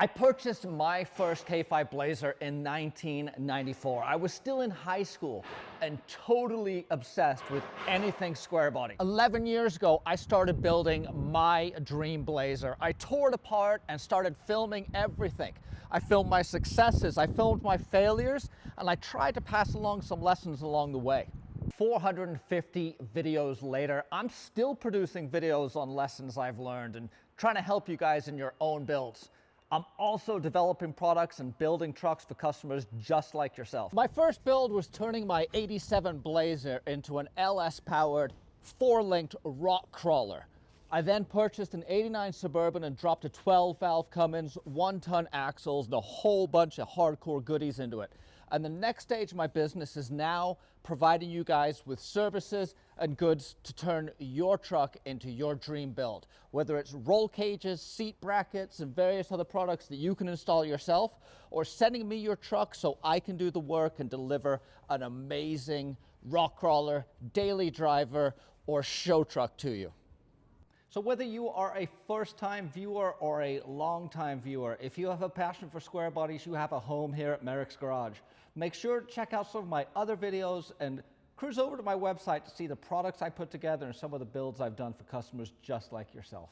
I purchased my first K5 Blazer in 1994. I was still in high school and totally obsessed with anything square body. 11 years ago, I started building my dream Blazer. I tore it apart and started filming everything. I filmed my successes, I filmed my failures, and I tried to pass along some lessons along the way. 450 videos later, I'm still producing videos on lessons I've learned and trying to help you guys in your own builds. I'm also developing products and building trucks for customers just like yourself. My first build was turning my 87 Blazer into an LS-powered 4-linked rock crawler. I then purchased an 89 Suburban and dropped a 12-valve Cummins, 1-ton axles, and a whole bunch of hardcore goodies into it. And the next stage of my business is now providing you guys with services and goods to turn your truck into your dream build. Whether it's roll cages, seat brackets, and various other products that you can install yourself, or sending me your truck so I can do the work and deliver an amazing rock crawler, daily driver, or show truck to you. So whether you are a first-time viewer or a long-time viewer, if you have a passion for square bodies, you have a home here at Merricks Garage. Make sure to check out some of my other videos and cruise over to my website to see the products I put together and some of the builds I've done for customers just like yourself.